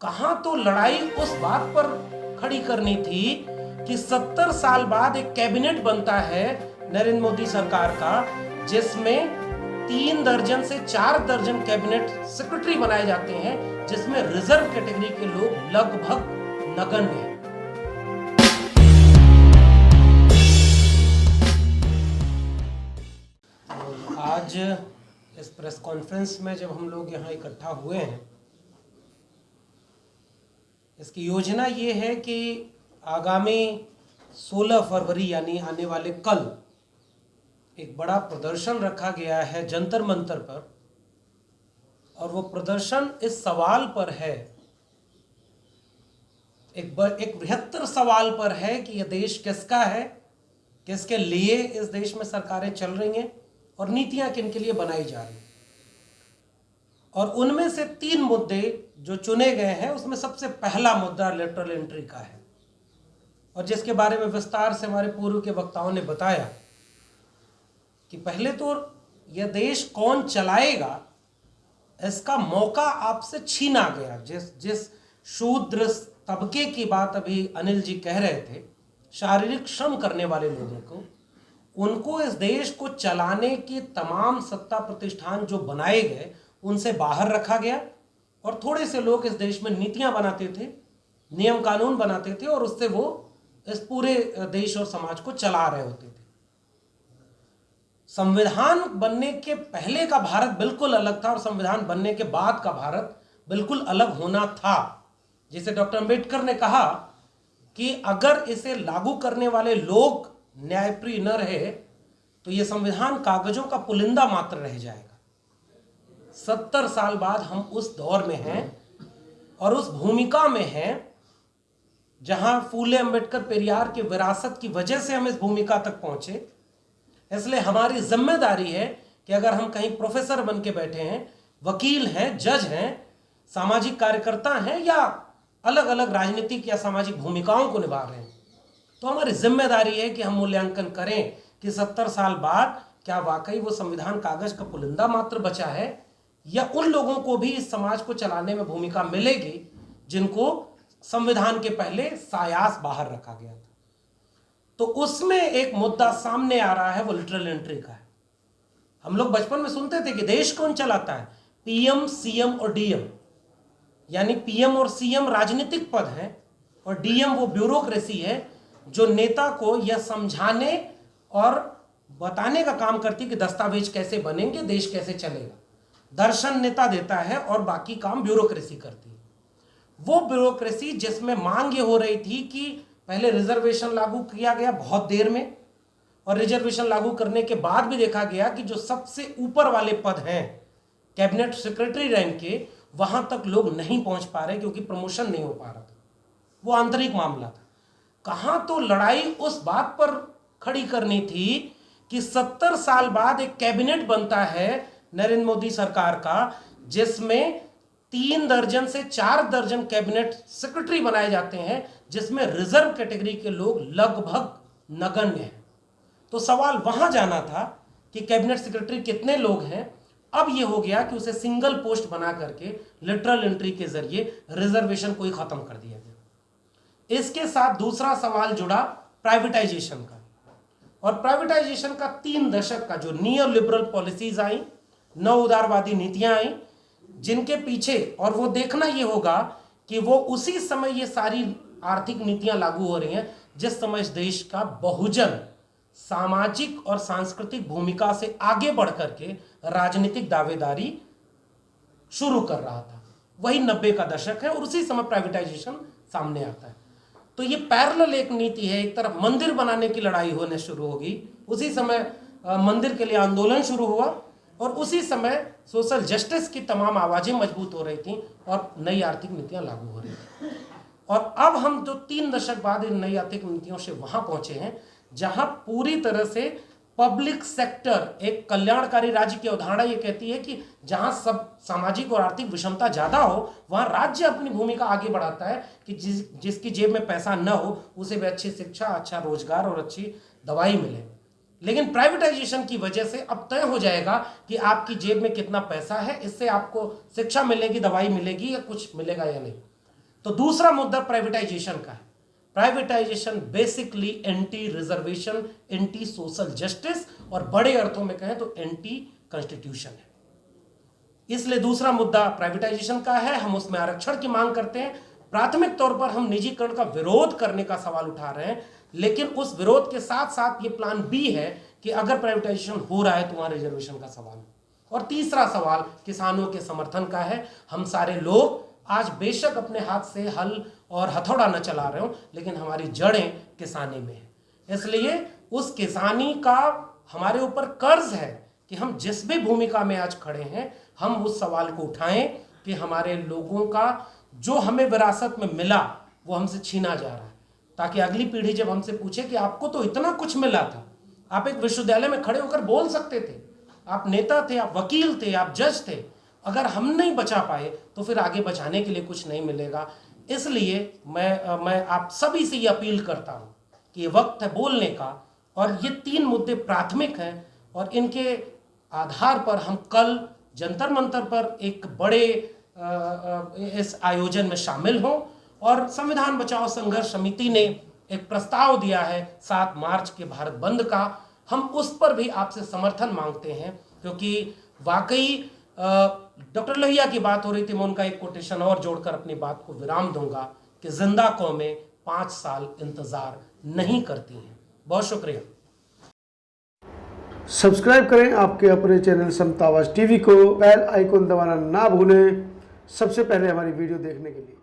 कहां तो लड़ाई उस बात पर खड़ी करनी थी कि 70 साल बाद एक कैबिनेट बनता है नरेंद्र मोदी सरकार का, जिसमें 3 दर्जन से 4 दर्जन कैबिनेट सेक्रेटरी बनाए जाते हैं, जिसमें रिजर्व कैटेगरी के लोग लगभग नगण्य हैं। आज इस प्रेस कॉन्फ्रेंस में जब हम लोग यहाँ इकट्ठा हुए हैं, इसकी योजना ये है कि आगामी 16 फरवरी यानी आने वाले कल एक बड़ा प्रदर्शन रखा गया है जंतर मंतर पर, और वो प्रदर्शन इस सवाल पर है, एक बृहत्तर सवाल पर है कि यह देश किसका है, किसके लिए इस देश में सरकारें चल रही हैं और नीतियां किन के लिए बनाई जा रही हैं। और उनमें से 3 मुद्दे जो चुने गए हैं, उसमें सबसे पहला मुद्दा लेटरल एंट्री का है, और जिसके बारे में विस्तार से हमारे पूर्व के वक्ताओं ने बताया कि पहले तो यह देश कौन चलाएगा, इसका मौका आपसे छीना गया। जिस शूद्र तबके की बात अभी अनिल जी कह रहे थे, शारीरिक श्रम करने वाले लोगों को, उनको इस देश को चलाने के तमाम सत्ता प्रतिष्ठान जो बनाए गए उनसे बाहर रखा गया, और थोड़े से लोग इस देश में नीतियां बनाते थे, नियम कानून बनाते थे, और उससे वो इस पूरे देश और समाज को चला रहे होते थे। संविधान बनने के पहले का भारत बिल्कुल अलग था, और संविधान बनने के बाद का भारत बिल्कुल अलग होना था। जिसे डॉक्टर अंबेडकर ने कहा कि अगर इसे लागू करने वाले लोग न्यायप्रिय न रहे तो यह संविधान कागजों का पुलिंदा मात्र रह जाएगा। 70 साल बाद हम उस दौर में हैं और उस भूमिका में हैं जहां फूले अंबेडकर पेरियार की विरासत की वजह से हम इस भूमिका तक पहुंचे। इसलिए हमारी जिम्मेदारी है कि अगर हम कहीं प्रोफेसर बन के बैठे हैं, वकील हैं, जज हैं, सामाजिक कार्यकर्ता हैं, या अलग अलग राजनीतिक या सामाजिक भूमिकाओं को निभा रहे हैं, तो हमारी जिम्मेदारी है कि हम मूल्यांकन करें कि 70 साल बाद क्या वाकई वो संविधान कागज का पुलिंदा मात्र बचा है, या उन लोगों को भी इस समाज को चलाने में भूमिका मिलेगी जिनको संविधान के पहले सायास बाहर रखा गया था। तो उसमें एक मुद्दा सामने आ रहा है, वो लिटरल एंट्री का है। हम लोग बचपन में सुनते थे कि देश कौन चलाता है, पीएम, सीएम और डीएम, यानी पीएम और सीएम राजनीतिक पद हैं, और डीएम वो ब्यूरोक्रेसी है जो नेता को यह समझाने और बताने का काम करती है कि दस्तावेज कैसे बनेंगे, देश कैसे चलेगा। दर्शन नेता देता है और बाकी काम ब्यूरोक्रेसी करती है। वो ब्यूरोक्रेसी जिसमें मांग ये हो रही थी कि पहले रिजर्वेशन लागू किया गया बहुत देर में, और रिजर्वेशन लागू करने के बाद भी देखा गया कि जो सबसे ऊपर वाले पद हैं कैबिनेट सेक्रेटरी रैंक के, वहां तक लोग नहीं पहुंच पा रहे क्योंकि प्रमोशन नहीं हो पा रहा था। वो आंतरिक मामला था। कहां तो लड़ाई उस बात पर खड़ी करनी थी कि 70 साल बाद एक कैबिनेट बनता है नरेंद्र मोदी सरकार का, जिसमें 3 दर्जन से 4 दर्जन कैबिनेट सेक्रेटरी बनाए जाते हैं, जिसमें रिजर्व कैटेगरी के लोग लगभग नगण्य हैं। तो सवाल वहां जाना था कि कैबिनेट सेक्रेटरी कितने लोग हैं। अब यह हो गया कि उसे सिंगल पोस्ट बना करके लिटरल एंट्री के जरिए रिजर्वेशन को ही खत्म कर दिया गया। इसके साथ दूसरा सवाल जुड़ा प्राइवेटाइजेशन का, और प्राइवेटाइजेशन का 3 दशक का जो नियो लिबरल पॉलिसीज आई, नव उदारवादी नीतियां आई, जिनके पीछे, और वो देखना ये होगा कि वो उसी समय ये सारी आर्थिक नीतियां लागू हो रही हैं जिस समय इस देश का बहुजन सामाजिक और सांस्कृतिक भूमिका से आगे बढ़ करके राजनीतिक दावेदारी शुरू कर रहा था। वही 90 का दशक है, और उसी समय प्राइवेटाइजेशन सामने आता है। तो ये पैरेलल एक नीति है। एक तरफ मंदिर बनाने की लड़ाई होने शुरू होगी, उसी समय मंदिर के लिए आंदोलन शुरू हुआ, और उसी समय सोशल जस्टिस की तमाम आवाजें मजबूत हो रही थी और नई आर्थिक नीतियां लागू हो रही थी। और अब हम जो 3 दशक बाद इन नई आर्थिक नीतियों से वहां पहुंचे हैं जहां पूरी तरह से पब्लिक सेक्टर, एक कल्याणकारी राज्य की अवधारणा ये कहती है कि जहां सब सामाजिक और आर्थिक विषमता ज्यादा हो, वहां राज्य अपनी भूमिका आगे बढ़ाता है कि जिसकी जेब में पैसा न हो उसे भी अच्छी शिक्षा, अच्छा रोजगार और अच्छी दवाई मिले। लेकिन प्राइवेटाइजेशन की वजह से अब तय हो जाएगा कि आपकी जेब में कितना पैसा है, इससे आपको शिक्षा मिलेगी, दवाई मिलेगी या कुछ मिलेगा या नहीं। तो दूसरा मुद्दा प्राइवेटाइजेशन का है। Privatisation basically anti reservation, anti social justice और बड़े अर्थों में कहें तो एंटी कॉन्स्टिट्यूशन है। इसलिए दूसरा मुद्दा प्राइवेटाइजेशन का है। हम उसमें आरक्षण की मांग करते हैं। प्राथमिक तौर पर हम निजीकरण का विरोध करने का सवाल उठा रहे हैं, लेकिन उस विरोध के साथ साथ ये प्लान बी है कि अगर प्राइवेटाइजेशन हो रहा है तो वहां रिजर्वेशन का सवाल। और तीसरा सवाल किसानों के समर्थन का है। हम सारे लोग आज बेशक अपने हाथ से हल और हथौड़ा न चला रहे हो, लेकिन हमारी जड़ें किसानी में है। इसलिए उस किसानी का हमारे ऊपर कर्ज है कि हम जिस भी भूमिका में आज खड़े हैं, हम उस सवाल को उठाएं कि हमारे लोगों का जो हमें विरासत में मिला वो हमसे छीना जा रहा है, ताकि अगली पीढ़ी जब हमसे पूछे कि आपको तो इतना कुछ मिला था, आप एक विश्वविद्यालय में खड़े होकर बोल सकते थे, आप नेता थे, आप वकील थे, आप जज थे, अगर हम नहीं बचा पाए तो फिर आगे बचाने के लिए कुछ नहीं मिलेगा। इसलिए मैं आप सभी से ये अपील करता हूं कि ये वक्त है बोलने का, और ये 3 मुद्दे प्राथमिक हैं और इनके आधार पर हम कल जंतर मंतर पर एक बड़े इस आयोजन में शामिल हों। और संविधान बचाओ संघर्ष समिति ने एक प्रस्ताव दिया है 7 मार्च के भारत बंद का, हम उस पर भी आपसे समर्थन मांगते हैं, क्योंकि वाकई डॉक्टर लोहिया की बात हो रही थी, मैं उनका एक कोटेशन और जोड़कर अपनी बात को विराम दूंगा कि जिंदा कौमें 5 साल इंतजार नहीं करती हैं। बहुत शुक्रिया। सब्सक्राइब करें आपके अपने चैनल समता आवाज़ टीवी को, बेल आइकन दबाना ना भूलें सबसे पहले हमारी वीडियो देखने के लिए।